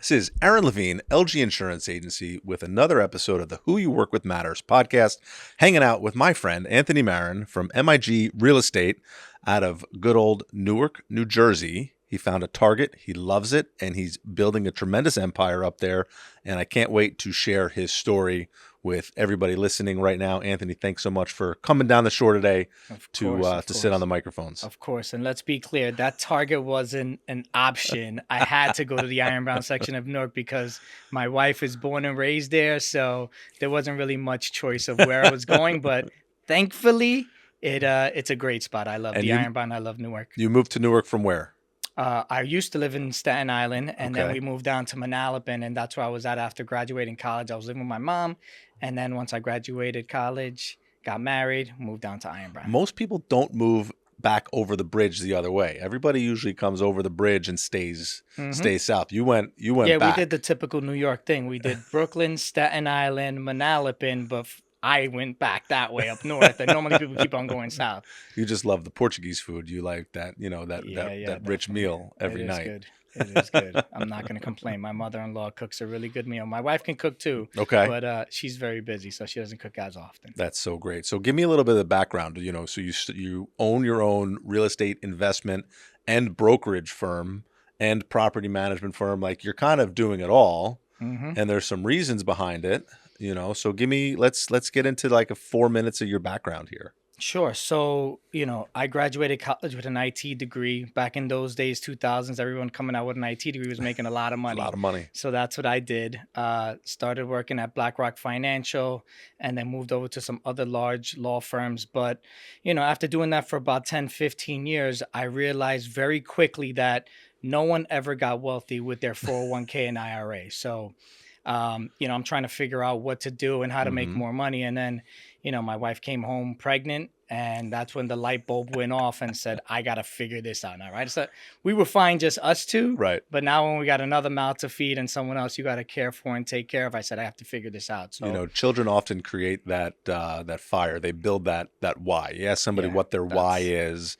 This is Aaron Levine, LG Insurance Agency, with another episode of the Who You Work With Matters podcast, hanging out with my friend Anthony Marin from MIG Real Estate out of good old Newark, New Jersey. He found a target, he loves it, and he's building a tremendous empire up there. And I can't wait to share his story with everybody listening right now. Anthony, thanks so much for coming down the shore today to sit on the microphones. Of course. And let's be clear, that target wasn't an option. I had to go to the Iron Brown section of Newark because my wife is born and raised there. So there wasn't really much choice of where I was going. But thankfully, it's a great spot. I love the Iron Brown. I love Newark. You moved to Newark from where? I used to live in Staten Island, and then we moved down to Manalapan, and that's where I was at after graduating college. I was living with my mom, and then once I graduated college, got married, moved down to Iron Brown. Most people don't move back over the bridge the other way. Everybody usually comes over the bridge and stays south. You went back. We did the typical New York thing. We did Brooklyn, Staten Island, Manalapan, but I went back that way up north, and normally people keep on going south. You just love the Portuguese food. You like that, that rich meal every night. Good. It is good. I'm not going to complain. My mother-in-law cooks a really good meal. My wife can cook too. Okay. But she's very busy, so she doesn't cook as often. That's so great. So give me a little bit of the background. So you own your own real estate investment and brokerage firm and property management firm. Like, you're kind of doing it all, and there's some reasons behind it. So let's get into like 4 minutes of your background here. Sure. So, I graduated college with an IT degree. Back in those days, 2000s, everyone coming out with an IT degree was making a lot of money. A lot of money. So that's what I did. Started working at BlackRock Financial and then moved over to some other large law firms. But, after doing that for about 10, 15 years, I realized very quickly that no one ever got wealthy with their 401k and IRA. So, I'm trying to figure out what to do and how to make more money. And then, my wife came home pregnant, and that's when the light bulb went off and said, I got to figure this out now, right? So we were fine, just us two. Right. But now when we got another mouth to feed and someone else you got to care for and take care of, I said, I have to figure this out. So, children often create that fire. They build that why. You ask somebody what their why is,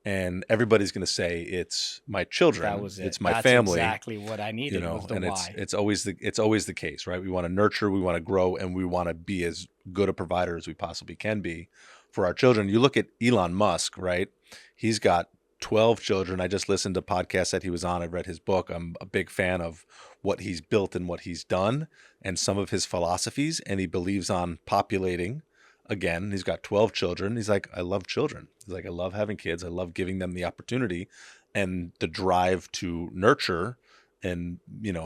and everybody's going to say, it's my children. That was it. It's my That's family. Exactly what I needed was the and why. It's always the case, right? We want to nurture, we want to grow, and we want to be as good a provider as we possibly can be for our children. You look at Elon Musk, right? He's got 12 children. I just listened to podcasts that he was on. I read his book. I'm a big fan of what he's built and what he's done and some of his philosophies, and he believes on populating. Again, he's got 12 children. He's like, I love children. He's like, I love having kids. I love giving them the opportunity and the drive to nurture, and,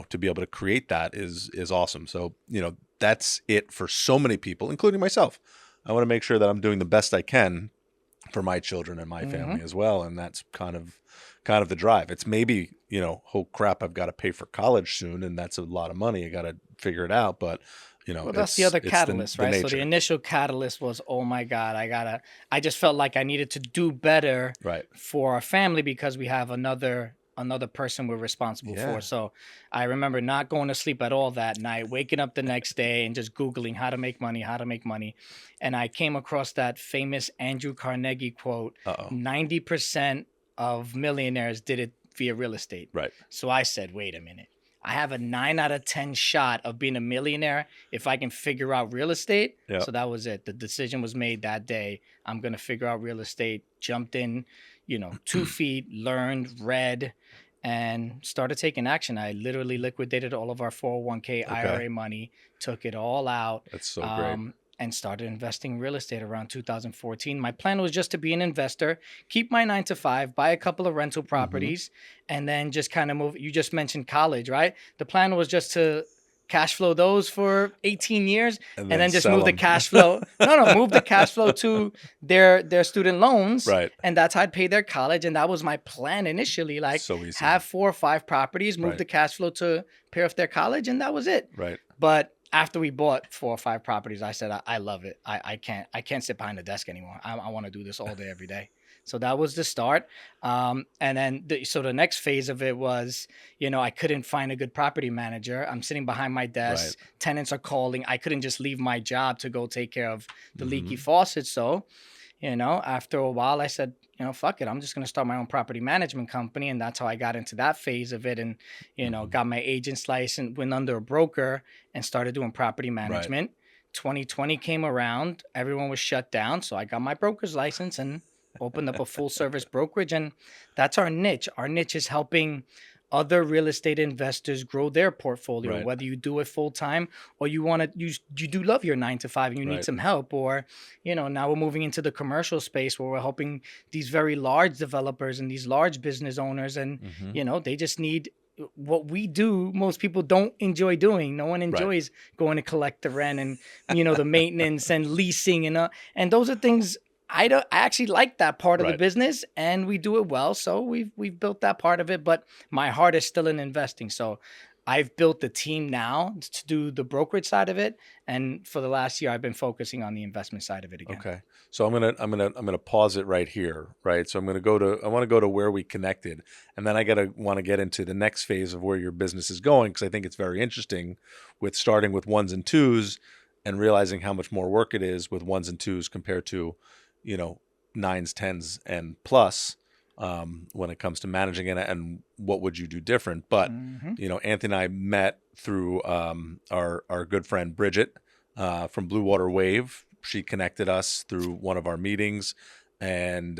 to be able to create that is awesome. So, that's it for so many people, including myself. I want to make sure that I'm doing the best I can for my children and my family as well. And that's kind of the drive. It's maybe, oh crap, I've got to pay for college soon, and that's a lot of money. I got to figure it out. But well, that's the other catalyst, right? So the initial catalyst was, oh my God, I just felt like I needed to do better for our family because we have another person we're responsible for. So I remember not going to sleep at all that night, waking up the next day and just Googling how to make money. And I came across that famous Andrew Carnegie quote, 90% of millionaires did it via real estate. Right. So I said, wait a minute. I have a 9 out of 10 shot of being a millionaire if I can figure out real estate. Yeah. So that was it. The decision was made that day. I'm going to figure out real estate, jumped in, 2 feet, learned, read, and started taking action. I literally liquidated all of our 401k IRA money, took it all out. That's so great. And started investing in real estate around 2014. My plan was just to be an investor, keep my 9 to 5, buy a couple of rental properties, and then just kind of move. You just mentioned college, right? The plan was just to cash flow those for 18 years and then just move the cash flow. Move the cash flow to their student loans. Right. And that's how I'd pay their college. And that was my plan initially. Like, so easy. Have 4 or 5 properties, move the cash flow to pay off their college, and that was it. Right. But after we bought 4 or 5 properties, I said, I love it. I can't sit behind the desk anymore. I want to do this all day, every day. So that was the start. And then the next phase of it was, I couldn't find a good property manager. I'm sitting behind my desk. Right. Tenants are calling. I couldn't just leave my job to go take care of the leaky faucet. So, After a while, I said, fuck it. I'm just going to start my own property management company. And that's how I got into that phase of it. And, Hmm. got my agent's license, went under a broker and started doing property Right. management. 2020 came around, everyone was shut down. So I got my broker's license and opened up a full service brokerage. And that's our niche. Our niche is helping other real estate investors grow their portfolio, Right. whether you do it full time or you do love your 9 to 5 and you need Right. some help, or now we're moving into the commercial space where we're helping these very large developers and these large business owners, and Hmm. they just need what we do. Most people don't enjoy doing. No one Right. enjoys going to collect the rent and the maintenance and leasing, and those are things I don't. I actually like that part of the Right. business, and we do it well. So we've built that part of it, but my heart is still in investing. So I've built the team now to do the brokerage side of it, and for the last year, I've been focusing on the investment side of it again. Okay. So I'm gonna pause it right here, right? So I want to go to where we connected, and then I want to get into the next phase of where your business is going, because I think it's very interesting with starting with ones and twos and realizing how much more work it is with ones and twos compared to, you know, nines, tens, and plus, when it comes to managing it, and what would you do different. But Hmm. Anthony and I met through our good friend Bridget from Blue Water Wave. She connected us through one of our meetings, and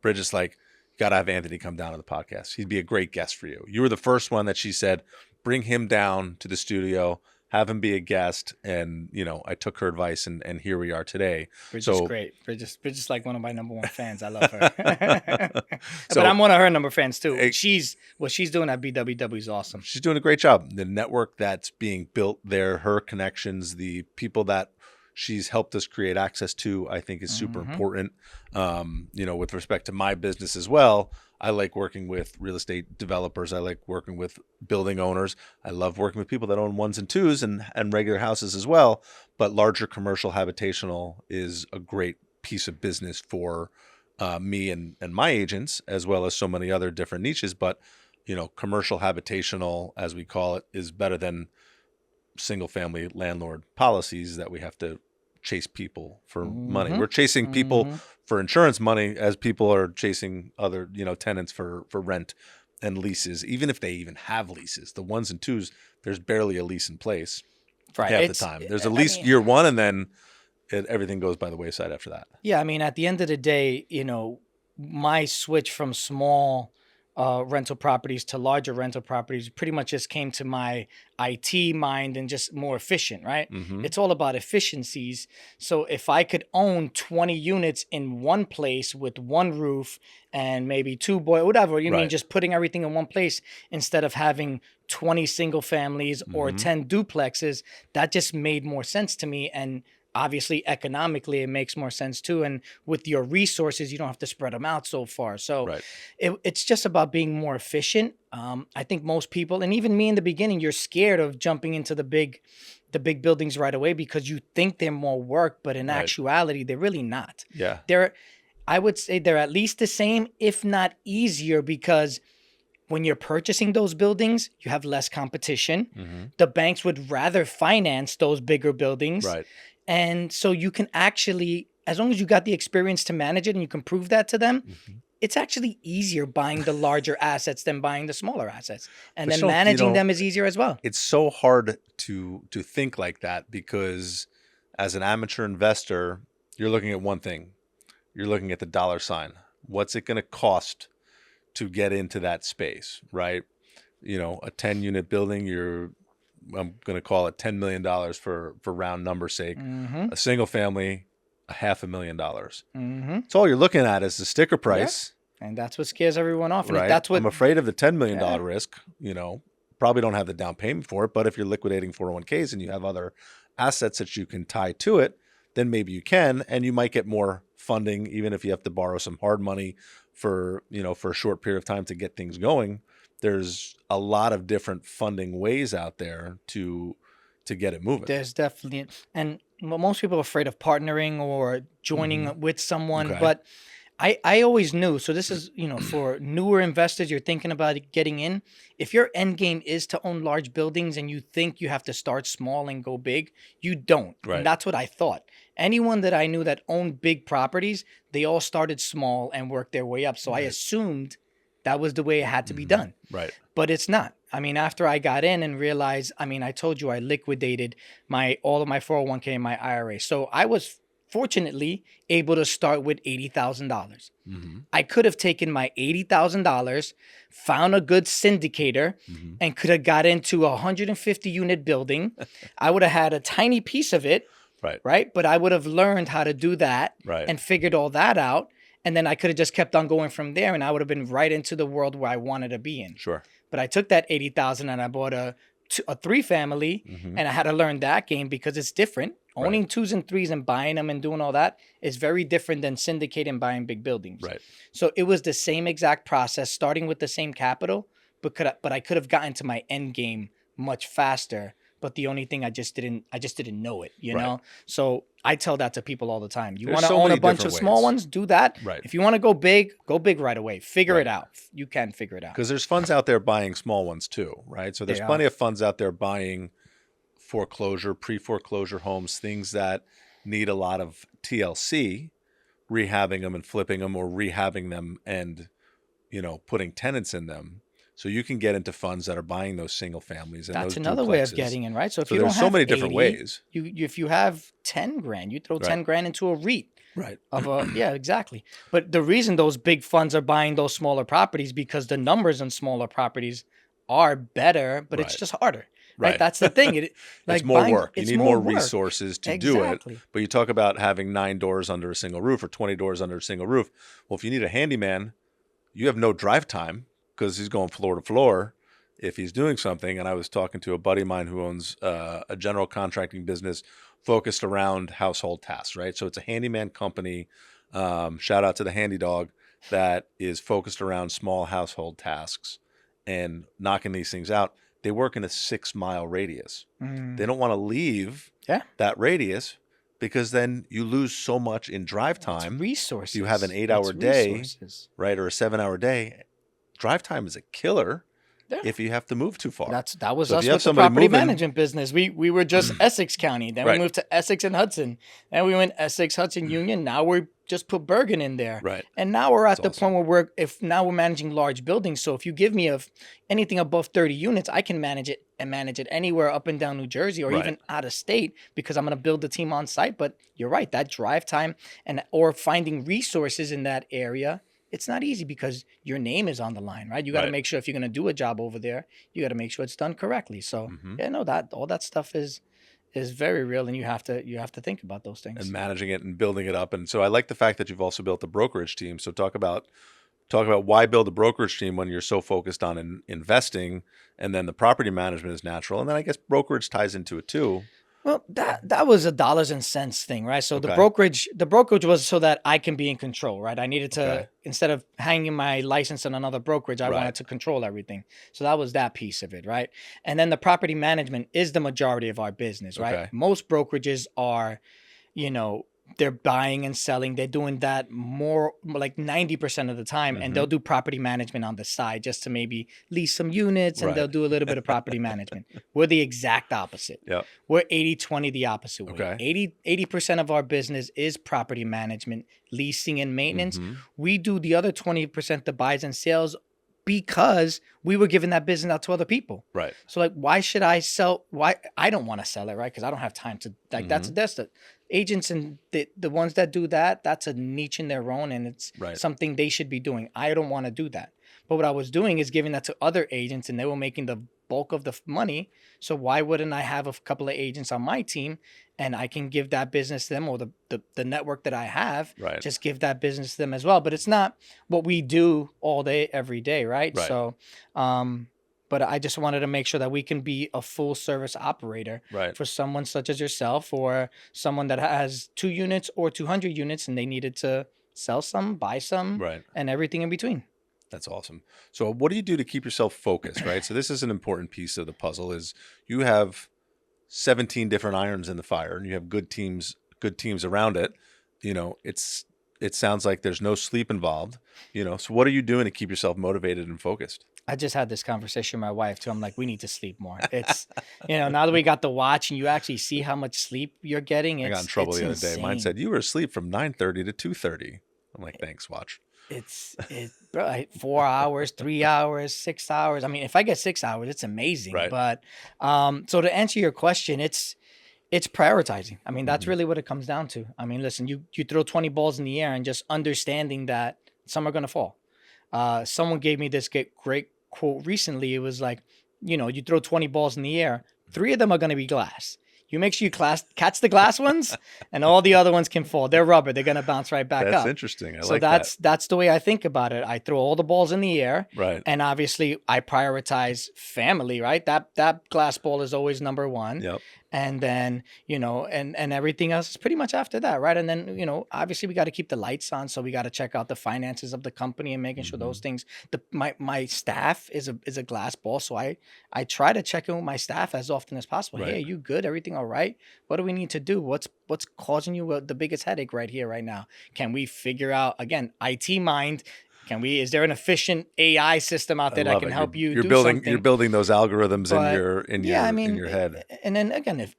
Bridget's like, "Gotta have Anthony come down to the podcast. He'd be a great guest for you." You were the first one that she said, "Bring him down to the studio, have him be a guest." And I took her advice, and here we are today. Bridget's So, great. Bridget's like one of my number one fans. I love her. But so I'm one of her number fans too. eh, What she's doing at BWW is awesome. she's doing a great job. The network that's being built there, her connections, the people that she's helped us create access to, I think is super Hmm. important. With respect to my business as well, I like working with real estate developers. I like working with building owners. I love working with people that own ones and twos and regular houses as well. But larger commercial habitational is a great piece of business for me and my agents, as well as so many other different niches. But commercial habitational, as we call it, is better than single family landlord policies that we have to chase people for money. Hmm. We're chasing people Hmm. for insurance money, as people are chasing other, tenants for rent and leases. Even if they even have leases, the ones and twos, there's barely a lease in place Right. half the time. There's a I lease mean, year one, and then everything goes by the wayside after that. yeah, I mean, at the end of the day, my switch from small rental properties to larger rental properties pretty much just came to my IT mind and just more efficient, right? Mm-hmm. It's all about efficiencies. So if I could own 20 units in one place with one roof and maybe two whatever, you mean Right. just putting everything in one place instead of having 20 single families or Mm-hmm. 10 duplexes, that just made more sense to me. And obviously economically it makes more sense too, and with your resources you don't have to spread them out so far. So Right. it's just about being more efficient. I think most people, and even me in the beginning, you're scared of jumping into the big buildings right away because you think they're more work, but in Right. actuality they're really not. Yeah. They're I would say they're at least the same, if not easier, because when you're purchasing those buildings, you have less competition. Mm-hmm. The banks would rather finance those bigger buildings. Right. And so you can actually, as long as you got the experience to manage it and you can prove that to them, Mm-hmm. it's actually easier buying the larger assets than buying the smaller assets. And But then managing them is easier as well. it's so hard to think like that, because as an amateur investor, you're looking at one thing. You're looking at the dollar sign. What's it going to cost to get into that space, right? A 10 unit building, I'm going to call it $10 million for round number sake. Mm-hmm. A single family, $500,000. Mm-hmm. It's all you're looking at is the sticker Yeah. price. And that's what scares everyone off. And if Right. that's what, I'm afraid of the $10 million yeah. risk. Probably don't have the down payment for it, but if you're liquidating 401ks and you have other assets that you can tie to it, then maybe you can, and you might get more funding, even if you have to borrow some hard money for a short period of time to get things going. There's a lot of different funding ways out there to get it moving. There's definitely, and most people are afraid of partnering or Hmm. joining with someone, Okay. but I always knew. So this is, for newer investors, you're thinking about getting in. If your end game is to own large buildings and you think you have to start small and go big, you don't. And Right. that's what I thought. Anyone that I knew that owned big properties, they all started small and worked their way up. So I Right. assumed that was the way it had to be done. Right. But it's not. I mean, after I got in and realized, I mean, I told you I liquidated all of my 401k and my IRA. So I was fortunately able to start with $80,000. I could have taken my $80,000, found a good syndicator, and could have got into a 150 unit building. I would have had a tiny piece of it, Right. right? But I would have learned how to do that Right. and figured all that out. And then I could have just kept on going from there, and I would have been right into the world where I wanted to be in. Sure. But I took that 80,000 and I bought a 3-family, and I had to learn that game because it's different. Owning 2s and 3s and buying them and doing all that is very different than syndicating and buying big buildings. Right. So it was the same exact process, starting with the same capital, but I could have gotten to my end game much faster. But the only thing I just didn't know it, you know? So I tell that to people all the time. You There's want to so own a many bunch of different small ways. ones, do that. Right. If you want to go big right away. Figure it out. You can figure it out. Because there's funds out there buying small ones too, right? So there's They plenty of funds out there buying foreclosure, pre-foreclosure homes, things that need a lot of TLC, rehabbing them and flipping them, or rehabbing them and, putting tenants in them. So you can get into funds that are buying those single families and That's those another way of duplexes. getting in, right? So if So you don't there's have so many different 80, ways. if you have 10 grand, you throw 10 grand into a REIT Right. of a yeah, exactly. But the reason those big funds are buying those smaller properties because the numbers on smaller properties are better, but it's Right. just harder. Right. Right. That's the thing. It's more work. You it's need more work. resources to do it. Exactly. But you talk about having 9 doors under a single roof or 20 doors under a single roof. Well, if you need a handyman, you have no drive time because he's going floor to floor if he's doing something. And I was talking to a buddy of mine who owns a general contracting business focused around household tasks, right? So it's a handyman company. Shout out to the handy dog that is focused around small household tasks and knocking these things out. They work in a 6-mile radius. They don't want to leave that radius because then you lose so much in drive time. It's resources. You have an 8-hour day, resources. right, or a 7-hour day. Drive time is a killer if you have to move too far. That was So if us you have with the somebody property moving- management business. We were just Essex County. Then Right. we moved to Essex and Hudson. Then we went Essex, Hudson, Union. Now we're just put Bergen in there. Right. And now we're at That's the point where we're managing large buildings. So if you give me anything above 30 units, I can manage it anywhere up and down New Jersey or Right. even out of state because I'm going to build the team on site. But you're right, that drive time or finding resources in that area, it's not easy because your name is on the line, right? You got to Right. make sure if you're going to do a job over there, you got to make sure it's done correctly. So that all that stuff is very real, and you have to think about those things. and managing it and building it up. And so I like the fact that you've also built a brokerage team. So talk about why build a brokerage team when you're so focused on investing, and then the property management is natural. And then I guess brokerage ties into it too. Well, that was a dollars and cents thing, right? So Okay. the brokerage was so that I can be in control, right? I needed to Okay. instead of hanging my license on another brokerage, I Right. wanted to control everything. So that was that piece of it, right? And then the property management is the majority of our business, right? Okay. Most brokerages are, they're buying and selling. They're doing that more like 90% of the time. And they'll do property management on the side just to maybe lease some units and Right. they'll do a little bit of property management. We're the exact opposite. Yep. We're 80-20 the opposite way. Okay. 80% of our business is property management, leasing and maintenance. Mhm. We do the other 20%, the buys and sales, because we were giving that business out to other people. Right. So like, why should I sell? Why I don't want to sell it, right? Because I don't have time to like. That's the agents and the ones that do that. That's a niche in their own, and it's Right. something they should be doing. I don't want to do that. But what I was doing is giving that to other agents, and they were making the bulk of the money. So why wouldn't I have a couple of agents on my team, and I can give that business to them, or the network that I have, Right. just give that business to them as well. But it's not what we do all day, every day, right? Right. So, but I just wanted to make sure that we can be a full service operator Right. for someone such as yourself, or someone that has 2 units or 200 units, and they needed to sell some, buy some, Right. and everything in between. That's awesome. So what do you do to keep yourself focused, right? So this is an important piece of the puzzle is you have 17 different irons in the fire and you have good teams around it. It's it sounds like there's no sleep involved, so what are you doing to keep yourself motivated and focused? I just had this conversation with my wife too. I'm like, we need to sleep more. It's, now that we got the watch and you actually see how much sleep you're getting, I got in it's trouble it's the other day. Mine insane. said you were asleep from 9:30 to 2:30. I'm like, thanks, watch. Bro, 4 hours, 3 hours, 6 hours. I mean, if I get 6 hours, it's amazing. Right. But so to answer your question, it's prioritizing. I mean, that's Hmm. really what it comes down to. I mean, listen, you throw 20 balls in the air and just understanding that some are gonna fall. Someone gave me this great quote recently. It was like, you throw 20 balls in the air, three of them are going to be glass. You make sure you catch the glass ones, and all the other ones can fall. They're rubber. They're going to bounce right back That's up. interesting. I So like that. that's the way I think about it. I throw all the balls in the air, Right. and obviously I prioritize family. Right, that glass ball is always number one, Yep. and then and everything else is pretty much after that, right? And then obviously we got to keep the lights on, so we got to check out the finances of the company and making sure Hmm. those things. My staff is a glass ball, so I try to check in with my staff as often as possible. Hey, Right. are you good? Everything all right? What do we need to do? What's causing you the biggest headache right here, right now? Can we figure out, again, IT mind? Is there an efficient AI system out I there that love can it. help you You're do building something? those algorithms in But your in yeah, I your in mean, your head. and then again, if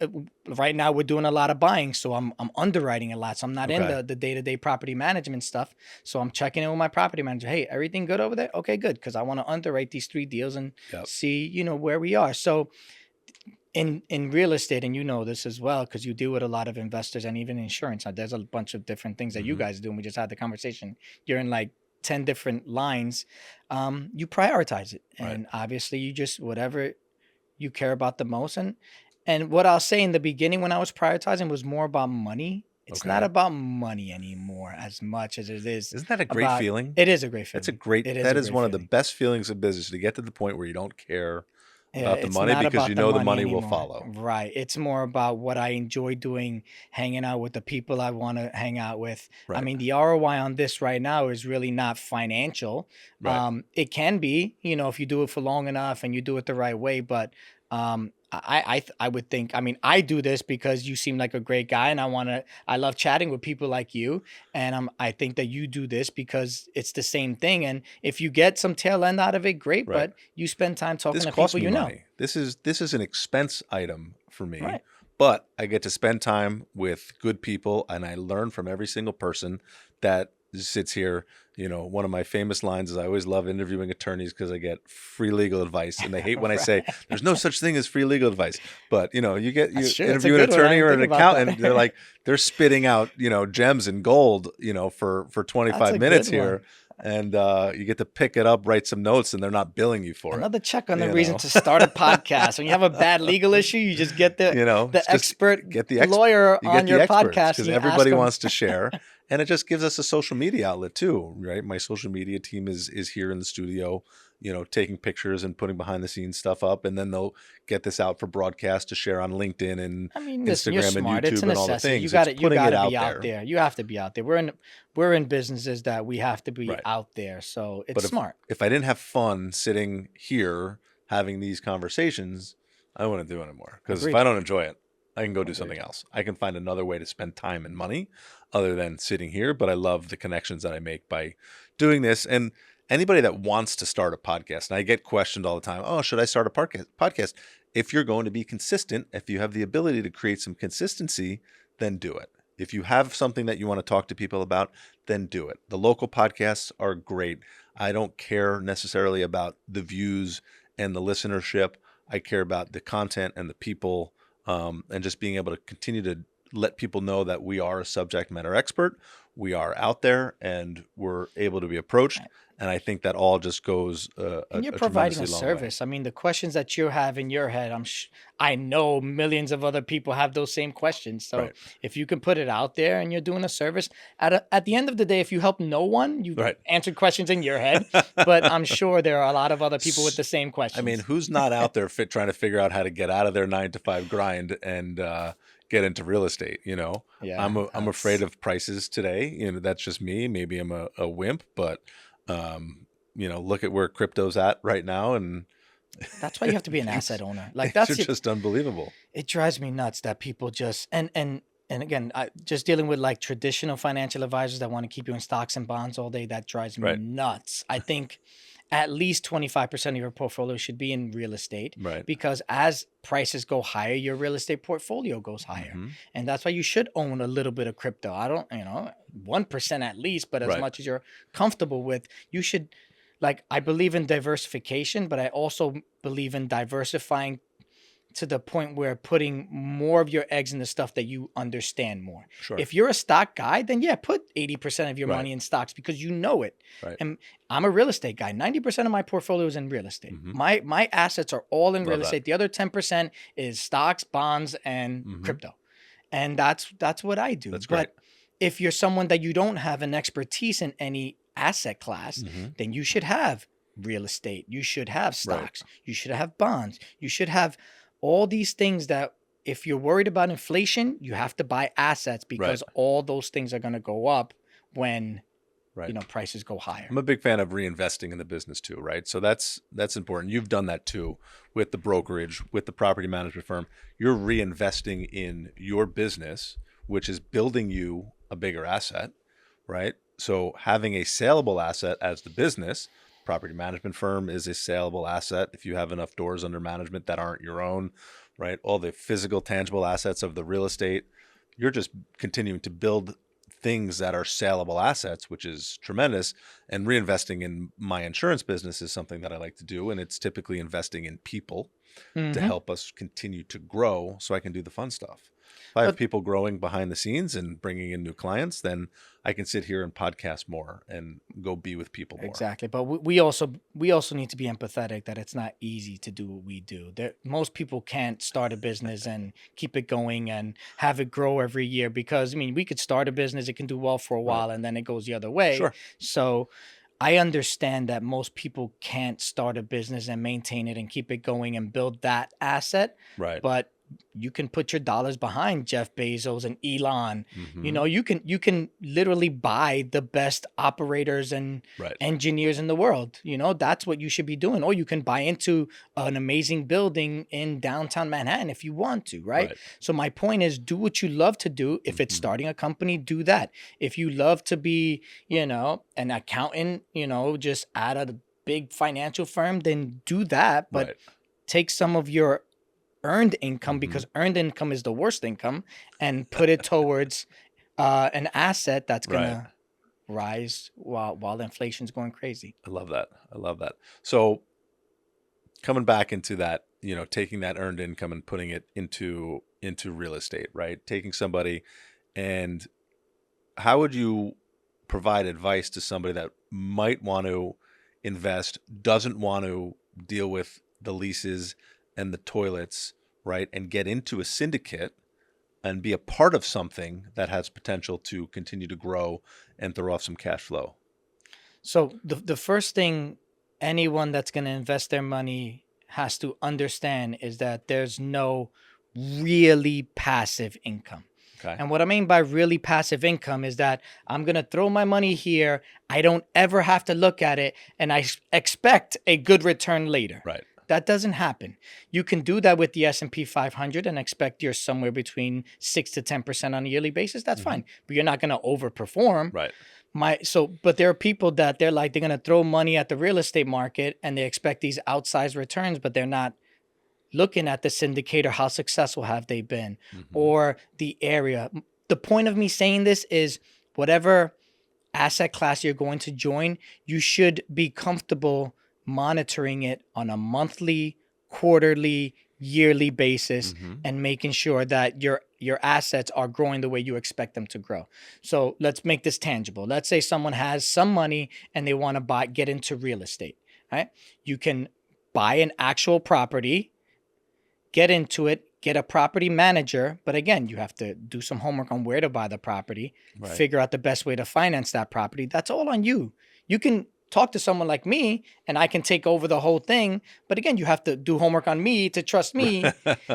right now we're doing a lot of buying, so I'm underwriting a lot, so I'm not in Okay. the day-to-day property management stuff. So I'm checking in with my property manager. Hey, everything good over there? Okay, good, because I want to underwrite these three deals and Yep. see where we are. So in real estate, and this as well, because you deal with a lot of investors and even insurance. There's a bunch of different things that you Hmm. guys do, and we just had the conversation. You're in like 10 different lines. You prioritize it, Right. and obviously you just whatever you care about the most. And what I'll say in the beginning when I was prioritizing was more about money. It's not Okay. about money anymore as much as it is Isn't that a great about. feeling? It is a great That's a feeling. great. It is That a is great one of the feeling. best feelings of business, to get to the point where you don't care Yeah, about the it's money not because you about the know the money money will anymore. follow. Right. It's more about what I enjoy doing, hanging out with the people I want to hang out with. I Right. mean, the ROI on this right now is really not financial. Right. It can be, if you do it for long enough and you do it the right way, but I would think, I mean, I do this because you seem like a great guy and I love chatting with people like you. And I think that you do this because it's the same thing. And if you get some tail end out of it, great, Right. but you spend time talking This to costs people me you know. money. This is an expense item for me, Right. but I get to spend time with good people and I learn from every single person that sits here. One of my famous lines is, I always love interviewing attorneys because I get free legal advice, and they hate when I say Right. there's no such thing as free legal advice. But That's you true. It's a interview an good one. I attorney didn't or an think about accountant, that. they're spitting out, gems and gold, for That's 25 a good minutes one. here, and you get to pick it up, write some notes, and they're not billing you for it. Another check on the You reason know, to start a podcast. When you have a bad legal issue, you just get it's the just expert get lawyer you get on the your experts, podcast because and you ask everybody them. wants to share, and it just gives us a social media outlet too, right? My social media team is here in the studio, taking pictures and putting behind the scenes stuff up, and then they'll get this out for broadcast to share on LinkedIn and I mean, listen, you're Instagram and smart. It's a YouTube and all the necessity. things. It's You putting got it to be out out there, there. You have to be out there. We're in businesses that we have to be right? out there. So it's But smart. if I didn't have fun sitting here having these conversations, I wouldn't do it anymore. Because if Agreed. I don't enjoy it, I can go do something Agreed. else. I can find another way to spend time and money other than sitting here. But I love the connections that I make by doing this. And anybody that wants to start a podcast, and I get questioned all the time, oh, should I start a podcast? If you're going to be consistent, if you have the ability to create some consistency, then do it. If you have something that you want to talk to people about, then do it. The local podcasts are great. I don't care necessarily about the views and the listenership. I care about the content and the people, and just being able to continue to let people know that we are a subject matter expert. We are out there and we're able to be approached. And I think that all just goes And you're a providing tremendously a long way. service. I mean, the questions that you have in your head, I know millions of other people have those same questions. So Right. if you can put it out there and you're doing a service, at the end of the day, if you help no one, you've Right. answered questions in your head. But I'm sure there are a lot of other people with the same I mean, questions. who's not out there trying to figure out how to get out of their 9 to 5 grind and get into real estate? Yeah, I'm afraid of prices today. That's just me. Maybe I'm a wimp, but look at where crypto's at right now, and that's why you have to be an things asset owner. Like things are that's it. just unbelievable. It drives me nuts that people just and And again, just dealing with like traditional financial advisors that want to keep you in stocks and bonds all day, that drives me Right. nuts. I think at least 25% of your portfolio should be in real estate, Right. because as prices go higher, your real estate portfolio goes higher. Hmm. And that's why you should own a little bit of crypto. I don't, 1% at least, but as Right. much as you're comfortable with, you should, like, I believe in diversification, but I also believe in diversifying to the point where putting more of your eggs in the stuff that you understand more. Sure. If you're a stock guy, then yeah, put 80% of your Right. money in stocks because you know it. Right. And I'm a real estate guy. 90% of my portfolio is in real estate. Hmm. My assets are all in real Love that. estate. The other 10% is stocks, bonds, and Hmm. crypto. And that's what I do. That's great. But if you're someone that you don't have an expertise in any asset class, Hmm. then you should have real estate. You should have Right. stocks. You should have bonds. You should have all these things that, if you're worried about inflation, you have to buy assets, Right. because all those things are going to go up when, Right. prices go higher. I'm a big fan of reinvesting in the business too, right? So that's important. You've done that too with the brokerage, with the property management firm. You're reinvesting in your business, which is building you a bigger asset, right? So having a saleable asset as the business, property management firm is a saleable asset if you have enough doors under management that aren't your own, right? All the physical, tangible assets of the real estate, you're just continuing to build things that are saleable assets, which is tremendous. And reinvesting in my insurance business is something that I like to do. And it's typically investing in people to Hmm. help us continue to grow so I can do the fun stuff. If I have But people growing behind the scenes and bringing in new clients, then I can sit here and podcast more and go be with people more. exactly. But we also need to be empathetic that it's not easy to do what we do. Most people can't start a business and keep it going and have it grow every year, because we could start a business, it can do well for a Right. while, and then it goes the other way. Sure. So I understand that most people can't start a business and maintain it and keep it going and build that asset, Right. but you can put your dollars behind Jeff Bezos and Elon. Hmm. You can literally buy the best operators and Right. engineers in the world. That's what you should be doing. Or you can buy into an amazing building in downtown Manhattan if you want to, right? Right. So my point is, do what you love to do. If it's Hmm. starting a company, do that. If you love to be, an accountant, just at a big financial firm, then do that. But Right. take some of your earned income, Hmm. because earned income is the worst income, and put it towards an asset that's Right. gonna rise while inflation's going crazy. I love that. I love that. So coming back into that, taking that earned income and putting it into real estate, right? Taking somebody, and how would you provide advice to somebody that might want to invest, doesn't want to deal with the leases and the toilets, right? And get into a syndicate and be a part of something that has potential to continue to grow and throw off some cash flow. So the first thing anyone that's going to invest their money has to understand is that there's no really passive income. Okay. And what I mean by really passive income is that I'm going to throw my money here. I don't ever have to look at it, and I expect a good return later. Right. That doesn't happen. You can do that with the S&P 500 and expect you're somewhere between 6 to 10% on a yearly basis. That's Mhm. fine. But you're not going to overperform. Right. But there are people that they're going to throw money at the real estate market and they expect these outsized returns, but they're not looking at the syndicator. How successful have they been, Mhm. or the area? The point of me saying this is, whatever asset class you're going to join, you should be comfortable monitoring it on a monthly, quarterly, yearly basis, Mhm. and making sure that your assets are growing the way you expect them to grow. So let's make this tangible. Let's say someone has some money and they want to get into real estate, right? You can buy an actual property, get into it, get a property manager. But again, you have to do some homework on where to buy the property, Right. figure out the best way to finance that property. That's all on you. You can talk to someone like me and I can take over the whole thing. But again, you have to do homework on me to trust me,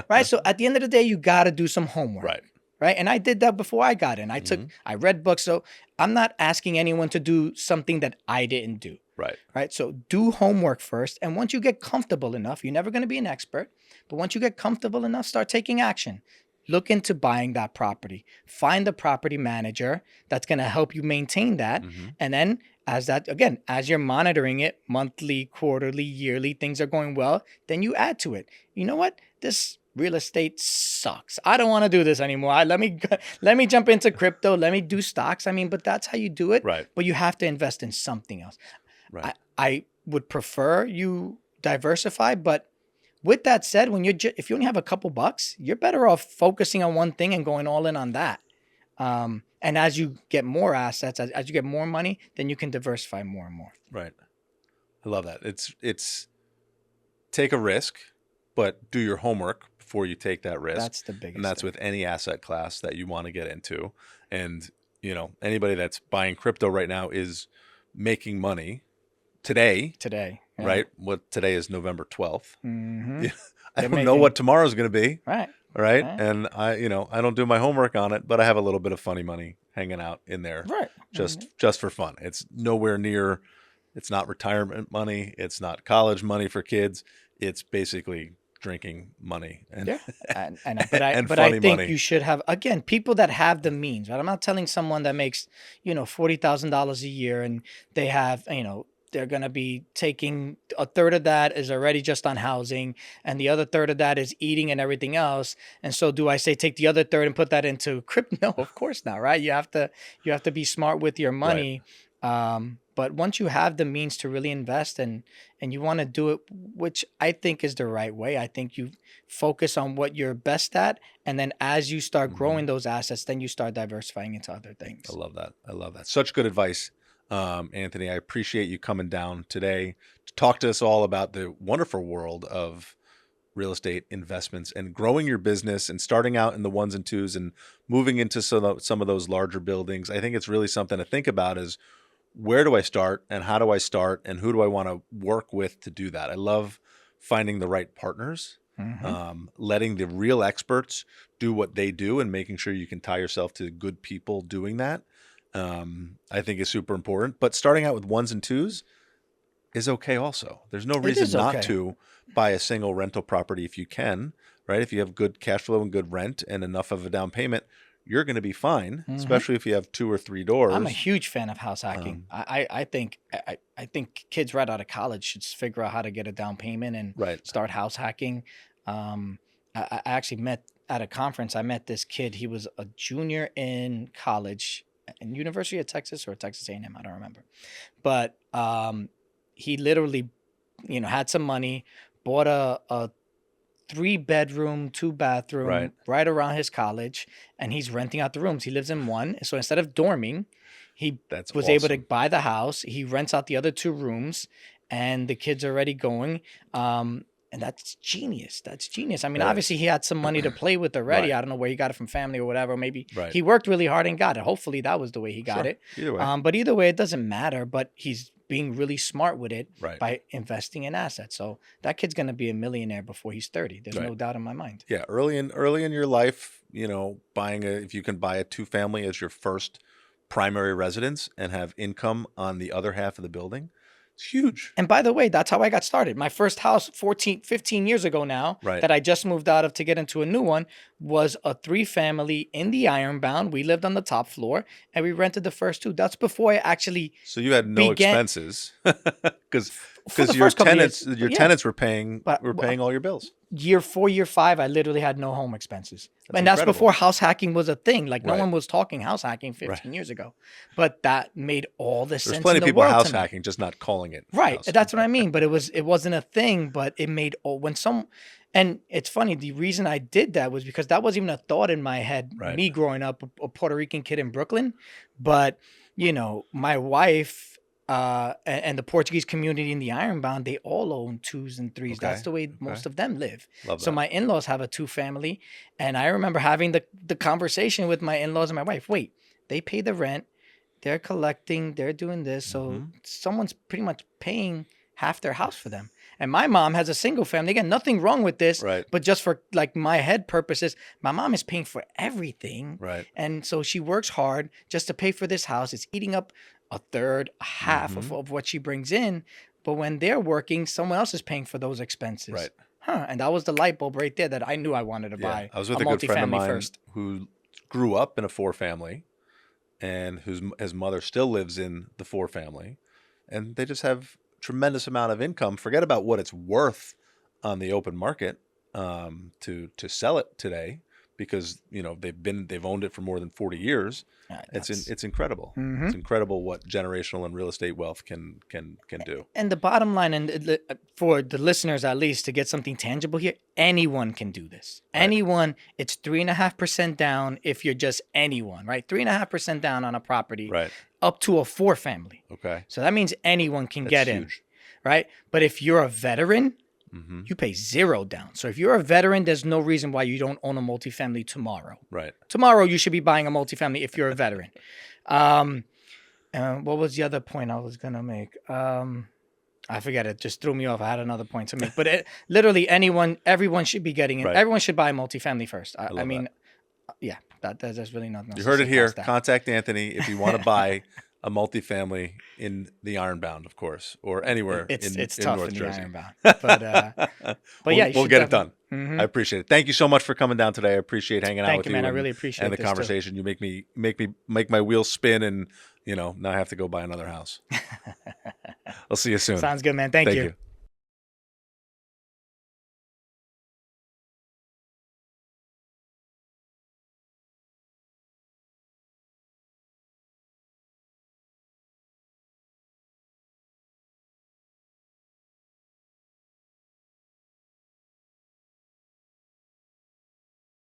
right? So at the end of the day, you got to do some homework. Right. Right. And I did that before I got in. Mhm. I read books. So I'm not asking anyone to do something that I didn't do. Right. Right. So do homework first. And once you get comfortable enough, you're never going to be an expert, but once you get comfortable enough, start taking action. look into buying that property. Find the property manager that's going to help you maintain that. And then as you're monitoring it monthly, quarterly, yearly, things are going well, then you add to it. You know what? This real estate sucks. I don't want to do this anymore. Let me jump into crypto. Let me do stocks. I mean, but that's how you do it. Right. But you have to invest in something else. Right. I would prefer you diversify, but with that said, when if you only have a couple bucks, you're better off focusing on one thing and going all in on that. And as you get more assets, as you get more money, then you can diversify more and more. Right. I love that. It's take a risk, but do your homework before you take that risk. That's the biggest And that's thing. with any asset class that you want to get into. And, anybody that's buying crypto right now is making money today. Yeah. Right? What today is November 12th. Mm-hmm. I don't know what tomorrow's going to be. Right. Right. And I don't do my homework on it, but I have a little bit of funny money hanging out in there. Right. Just for fun. It's nowhere near, it's not retirement money. It's not college money for kids. It's basically drinking money. And, yeah. But I think money. You should have, again, people that have the means, right? I'm not telling someone that makes, $40,000 a year and they have, they're going to be taking a third of that is already just on housing and the other third of that is eating and everything else. And so do I say take the other third and put that into crypto? No, of course not, right? You have to be smart with your money. Right. But once you have the means to really invest and you want to do it, which I think is the right way, I think you focus on what you're best at. And then as you start growing those assets, then you start diversifying into other things. I love that. Such good advice. Anthony, I appreciate you coming down today to talk to us all about the wonderful world of real estate investments and growing your business and starting out in the ones and twos and moving into some of those larger buildings. I think it's really something to think about is where do I start and how do I start and who do I want to work with to do that? I love finding the right partners, letting the real experts do what they do and making sure you can tie yourself to good people doing that. I think is super important, but starting out with ones and twos is okay. Also, there's no reason not to buy a single rental property if you can, right? If you have good cash flow and good rent and enough of a down payment, you're going to be fine, especially if you have 2 or 3 doors. I'm a huge fan of house hacking. I think kids right out of college should figure out how to get a down payment and start house hacking. I actually met at a conference. I met this kid. He was a junior in college. In University of Texas or Texas A&M, I don't remember. But he literally, had some money, bought a 3-bedroom, 2-bathroom right around his college, and he's renting out the rooms. He lives in one. So instead of dorming, he was able to buy the house. He rents out the other 2 rooms, and the kids are already going. And that's genius. I mean, obviously he had some money to play with already. I don't know where he got it from family or whatever. Maybe he worked really hard and got it. Hopefully that was the way he got it. Either way. But either way, it doesn't matter. But he's being really smart with it by investing in assets. So that kid's going to be a millionaire before he's 30. There's no doubt in my mind. Yeah. Early in your life, if you can buy a 2-family as your first primary residence and have income on the other half of the building, it's huge. And by the way, that's how I got started. My first house 15 years ago now that I just moved out of to get into a new one was a 3-family in the Ironbound. We lived on the top floor and we rented the first 2. That's before I actually So you had no expenses because your tenants were paying all your bills. Year 4, year 5, I literally had no home expenses. That's incredible. That's before house hacking was a thing. Like no one was talking house hacking 15 years ago. But that made all the sense in the world. There's plenty of people house hacking, just not calling it. Right. That's what I mean. But it wasn't a thing, but it made and it's funny, the reason I did that was because that wasn't even a thought in my head, me growing up, a Puerto Rican kid in Brooklyn. But, my wife and the Portuguese community in the Ironbound, they all own 2s and 3s. That's the way most of them live. So my in-laws have a 2-family. And I remember having the conversation with my in-laws and my wife. Wait, they pay the rent. They're collecting. They're doing this. So someone's pretty much paying half their house for them. And my mom has a single family. Again, nothing wrong with this. But just for like my head purposes, my mom is paying for everything. And so she works hard just to pay for this house. It's eating up a third, a half of what she brings in. But when they're working, someone else is paying for those expenses. Huh. And that was the light bulb right there that I knew I wanted to Yeah, buy I was with a a good friend of multifamily mine first. who grew up in a four family, and his mother still lives in the four family, and they just have tremendous amount of income. Forget about what it's worth on the open market, to sell it today, because they've owned it for more than 40 years. That's It's incredible. hmm It's incredible what generational and real estate wealth can do. And the bottom line, and for the listeners at least, to get something tangible here, anyone can do this. Right. Anyone. It's 3.5% down if you're just anyone, right? 3.5% down on a property, Right. up to a four family. Okay. So that means anyone can That's get in, huge. right? But if you're a veteran, Mm-hmm. you pay zero down. So if you're a veteran, there's no reason why you don't own a multifamily tomorrow. Right. Tomorrow, you should be buying a multifamily if you're a veteran. What was the other point I was gonna make? I forget it. Just threw me off. I had another point to make, but literally everyone should be getting it. Right. Everyone should buy a multifamily first. I I love mean, yeah, there's really nothing else. You to heard say it here. past that. Contact Anthony if you want to buy a multifamily in the Ironbound, of course, or anywhere It's in tough North in the Jersey. Ironbound, but yeah, you We'll should get it done. definitely- I Mhm. appreciate it. Thank you so much for coming down today. I appreciate hanging out Thank with you, you man. I and, really appreciate and the this too. conversation. You make my wheels spin, and now I have to go buy another house. I'll see you soon. Sounds good, man. Thank Thank you. you.